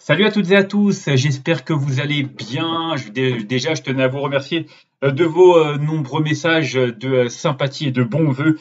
Salut à toutes et à tous, j'espère que vous allez bien. Déjà, je tenais à vous remercier de vos nombreux messages de sympathie et de bons vœux.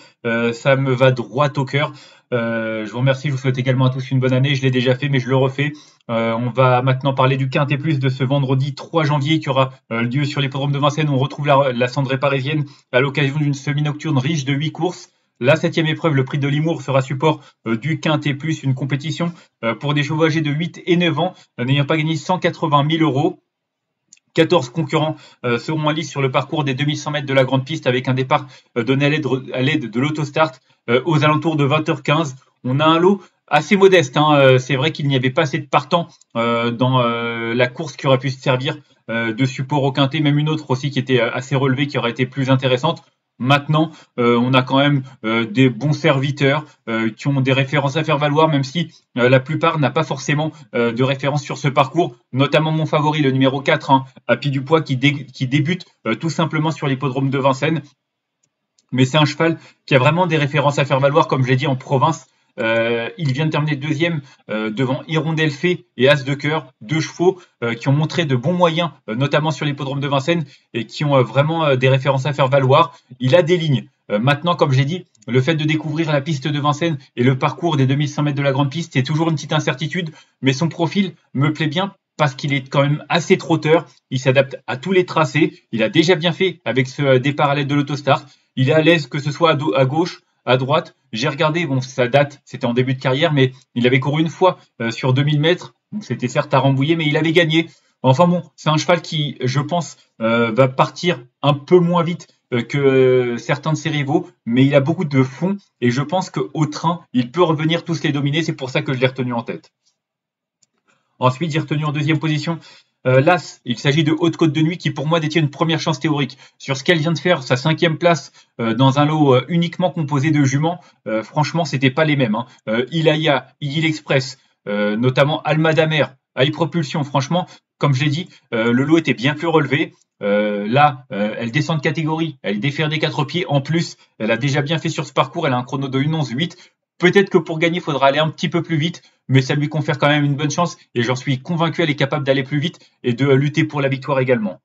Ça me va droit au cœur. Je vous remercie, je vous souhaite également à tous une bonne année. Je l'ai déjà fait, mais je le refais. On va maintenant parler du Quintet Plus de ce vendredi 3 janvier qui aura lieu sur l'hippodrome de Vincennes. On retrouve la cendrée parisienne à l'occasion d'une semi-nocturne riche de 8 courses. La septième épreuve, le prix de Limours, sera support du Quintet Plus, une compétition pour des chevaux âgés de 8 et 9 ans, n'ayant pas gagné 180 000 euros. 14 concurrents seront en lice sur le parcours des 2100 mètres de la grande piste avec un départ donné à l'aide de l'autostart aux alentours de 20h15. On a un lot assez modeste. C'est vrai qu'il n'y avait pas assez de partants dans la course qui aurait pu se servir de support au quintet, même une autre aussi qui était assez relevée, qui aurait été plus intéressante. Maintenant, on a quand même des bons serviteurs qui ont des références à faire valoir, même si la plupart n'a pas forcément de référence sur ce parcours, notamment mon favori, le numéro 4, Happy Dupois, qui débute tout simplement sur l'hippodrome de Vincennes. Mais c'est un cheval qui a vraiment des références à faire valoir, comme je l'ai dit, en province. Il vient de terminer deuxième devant Hirondelle Fée et As de Cœur, deux chevaux qui ont montré de bons moyens, notamment sur l'hippodrome de Vincennes, et qui ont vraiment des références à faire valoir. Il a des lignes. Maintenant, comme j'ai dit, le fait de découvrir la piste de Vincennes et le parcours des 2100 mètres de la grande piste, c'est toujours une petite incertitude, mais son profil me plaît bien parce qu'il est quand même assez trotteur, il s'adapte à tous les tracés, il a déjà bien fait avec ce départ à l'aide de l'autostart, il est à l'aise que ce soit à gauche, à droite. J'ai regardé, bon, ça date, c'était en début de carrière, mais il avait couru une fois sur 2000 mètres. C'était certes à Rambouillet, mais il avait gagné. Enfin bon, c'est un cheval qui, je pense, va partir un peu moins vite que certains de ses rivaux, mais il a beaucoup de fond et je pense qu'au train, il peut revenir tous les dominer. C'est pour ça que je l'ai retenu en tête. Ensuite, j'ai retenu en deuxième position l'As. Il s'agit de Haute Côte de Nuit qui, pour moi, détient une première chance théorique. Sur ce qu'elle vient de faire, sa cinquième place dans un lot uniquement composé de juments, franchement, c'était pas les mêmes. Ilaya, Igil Express, notamment Alma d'Amer, High Propulsion, franchement, comme j'ai dit, le lot était bien plus relevé. Là, elle descend de catégorie, elle défère des quatre pieds. En plus, elle a déjà bien fait sur ce parcours, elle a un chrono de 1:11,8. Peut-être que pour gagner, il faudra aller un petit peu plus vite, mais ça lui confère quand même une bonne chance et j'en suis convaincu, elle est capable d'aller plus vite et de lutter pour la victoire également.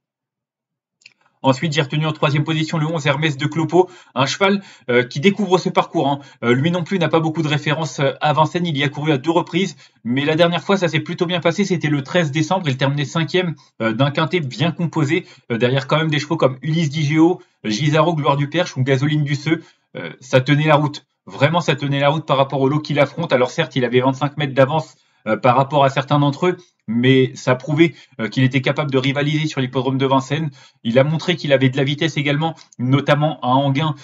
Ensuite, j'ai retenu en troisième position le 11 Hermès de Clopo, un cheval qui découvre ce parcours. Lui non plus n'a pas beaucoup de références à Vincennes, il y a couru à 2 reprises, mais la dernière fois ça s'est plutôt bien passé, c'était le 13 décembre, il terminait cinquième d'un quintet bien composé, derrière quand même des chevaux comme Ulysse Digéo, Gisaro, Gloire du Perche ou Gasoline du Seu. Ça tenait la route. Vraiment, ça tenait la route par rapport au lot qu'il affronte. Alors certes, il avait 25 mètres d'avance par rapport à certains d'entre eux, mais ça prouvait qu'il était capable de rivaliser sur l'hippodrome de Vincennes. Il a montré qu'il avait de la vitesse également, notamment à Enghien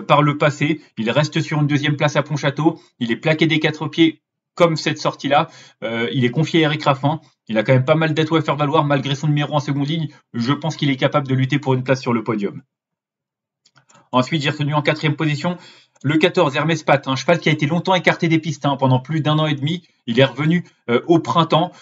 par le passé. Il reste sur une deuxième place à Pontchâteau. Il est plaqué des quatre pieds comme cette sortie-là. Il est confié à Eric Raffin. Il a quand même pas mal d'atouts à faire valoir malgré son numéro en seconde ligne. Je pense qu'il est capable de lutter pour une place sur le podium. Ensuite, j'ai retenu en quatrième position le 14, Hermès Pat, un cheval qui a été longtemps écarté des pistes pendant plus d'1 an et demi. Il est revenu au printemps.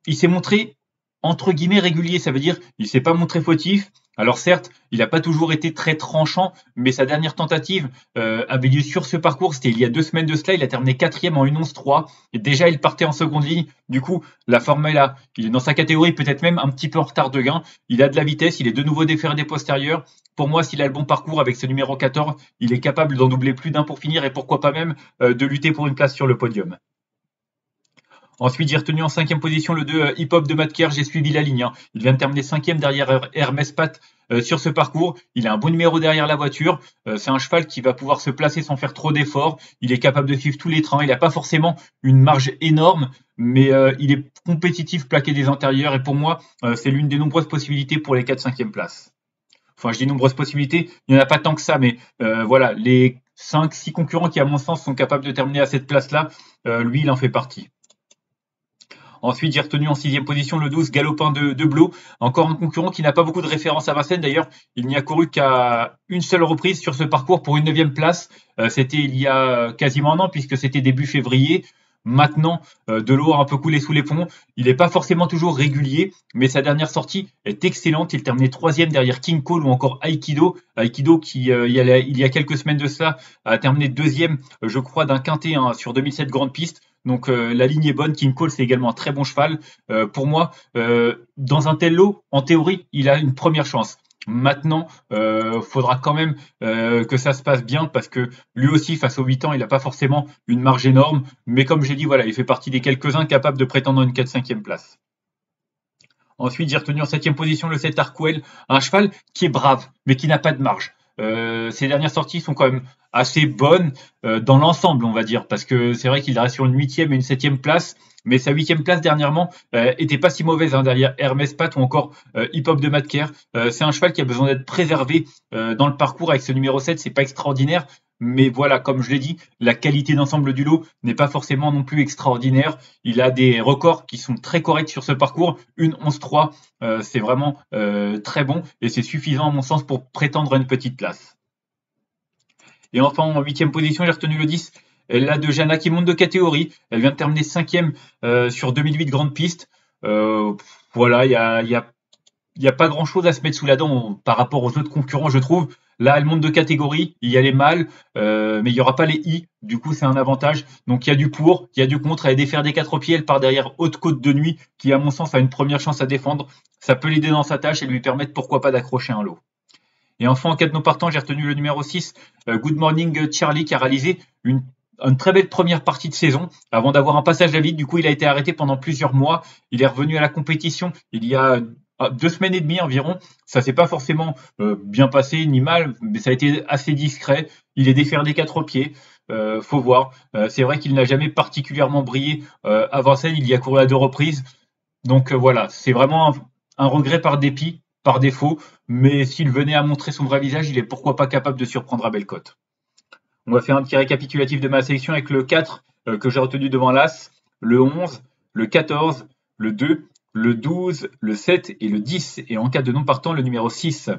Il s'est montré entre guillemets régulier, ça veut dire il s'est pas montré fautif. Alors certes, il n'a pas toujours été très tranchant, mais sa dernière tentative avait lieu sur ce parcours, c'était il y a 2 semaines de cela, il a terminé quatrième en 1:11,3, et déjà il partait en seconde ligne, du coup la forme est là, il est dans sa catégorie, peut-être même un petit peu en retard de gain, il a de la vitesse, il est de nouveau déféré des postérieurs, pour moi s'il a le bon parcours avec ce numéro 14, il est capable d'en doubler plus d'un pour finir, et pourquoi pas même de lutter pour une place sur le podium. Ensuite, j'ai retenu en cinquième position le 2 Hip Hop de Matker. J'ai suivi la ligne. Il vient de terminer cinquième derrière Hermès Pat sur ce parcours. Il a un bon numéro derrière la voiture. C'est un cheval qui va pouvoir se placer sans faire trop d'efforts. Il est capable de suivre tous les trains. Il n'a pas forcément une marge énorme, mais il est compétitif plaqué des intérieurs. Et pour moi, c'est l'une des nombreuses possibilités pour les 4-5e places. Enfin, je dis nombreuses possibilités. Il n'y en a pas tant que ça, mais voilà, les 5-6 concurrents qui, à mon sens, sont capables de terminer à cette place-là, lui, il en fait partie. Ensuite, j'ai retenu en sixième position le 12 Galopin de Blo, encore un concurrent qui n'a pas beaucoup de références à Vincennes. D'ailleurs, il n'y a couru qu'à une seule reprise sur ce parcours pour une 9e place. C'était il y a quasiment un an puisque c'était début février. Maintenant, de l'eau a un peu coulé sous les ponts. Il n'est pas forcément toujours régulier, mais sa dernière sortie est excellente. Il terminait 3e derrière King Cole ou encore Aikido. Aikido qui, il y a quelques semaines de cela, a terminé 2e, je crois, d'un quintet sur 2007 Grande Piste. Donc la ligne est bonne. King Cole, c'est également un très bon cheval. Pour moi, dans un tel lot, en théorie, il a une première chance. Maintenant, faudra quand même que ça se passe bien parce que lui aussi, face aux 8 ans, il n'a pas forcément une marge énorme. Mais comme j'ai dit, voilà, il fait partie des quelques-uns capables de prétendre à une 4-5e place. Ensuite, j'ai retenu en 7e position le 7 Arkwell, un cheval qui est brave, mais qui n'a pas de marge. Ses dernières sorties sont quand même assez bonnes dans l'ensemble, on va dire, parce que c'est vrai qu'il reste sur une 8e et une 7e place, mais sa 8e place dernièrement était pas si mauvaise hein, derrière Hermès Pat ou encore Hip Hop de Madker. C'est un cheval qui a besoin d'être préservé dans le parcours avec ce numéro 7, c'est pas extraordinaire, mais voilà, comme je l'ai dit, la qualité d'ensemble du lot n'est pas forcément non plus extraordinaire. Il a des records qui sont très corrects sur ce parcours. Une 11-3, c'est vraiment très bon et c'est suffisant à mon sens pour prétendre à une petite place. Et enfin, en 8e position, j'ai retenu le 10. La de Jana qui monte de catégorie. Elle vient de terminer 5e sur 2008 Grande Piste. Voilà, il y a pas grand chose à se mettre sous la dent par rapport aux autres concurrents, je trouve. Là, elle monte de catégorie, il y a les mâles, mais il n'y aura pas les i. Du coup, c'est un avantage. Donc, il y a du pour, il y a du contre. Elle est défaire des 4 pieds, elle part derrière Haute Côte de Nuit, qui, à mon sens, a une première chance à défendre. Ça peut l'aider dans sa tâche et lui permettre, pourquoi pas, d'accrocher un lot. Et enfin, en cas de non partant, j'ai retenu le numéro 6, Good Morning Charlie, qui a réalisé une très belle première partie de saison avant d'avoir un passage à vide. Du coup, il a été arrêté pendant plusieurs mois. Il est revenu à la compétition il y a 2 semaines et demie environ. Ça s'est pas forcément bien passé ni mal, mais ça a été assez discret. Il est défaire des 4 pieds. Faut voir. C'est vrai qu'il n'a jamais particulièrement brillé à Vincennes. Il y a couru à 2 reprises. Donc voilà, c'est vraiment un regret par dépit, par défaut. Mais s'il venait à montrer son vrai visage, il est pourquoi pas capable de surprendre à Bellecote. On va faire un petit récapitulatif de ma sélection avec le 4 que j'ai retenu devant l'As, le 11, le 14, le 2, le 12, le 7 et le 10. Et en cas de non partant, le numéro 6.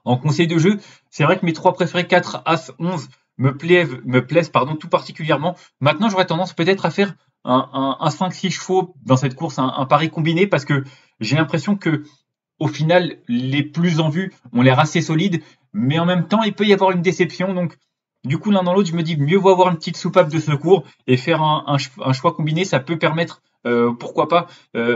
En conseil de jeu, c'est vrai que mes 3 préférés 4, As, 11 me plaisent tout particulièrement. Maintenant, j'aurais tendance peut-être à faire un 5-6 chevaux dans cette course, un pari combiné, parce que j'ai l'impression que au final, les plus en vue ont l'air assez solides, mais en même temps, il peut y avoir une déception. Donc, du coup, l'un dans l'autre, je me dis mieux vaut avoir une petite soupape de secours et faire un choix combiné. Ça peut permettre, pourquoi pas,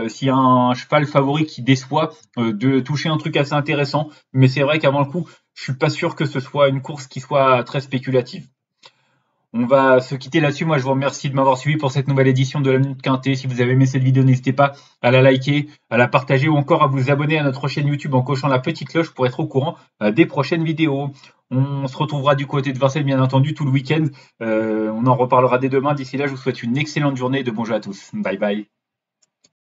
s'il y a un cheval favori qui déçoit, de toucher un truc assez intéressant. Mais c'est vrai qu'avant le coup, je suis pas sûr que ce soit une course qui soit très spéculative. On va se quitter là-dessus. Moi, je vous remercie de m'avoir suivi pour cette nouvelle édition de la Minute Quintée. Si vous avez aimé cette vidéo, n'hésitez pas à la liker, à la partager ou encore à vous abonner à notre chaîne YouTube en cochant la petite cloche pour être au courant des prochaines vidéos. On se retrouvera du côté de Vincennes, bien entendu, tout le week-end. On en reparlera dès demain. D'ici là, je vous souhaite une excellente journée et de bons jeux à tous. Bye bye.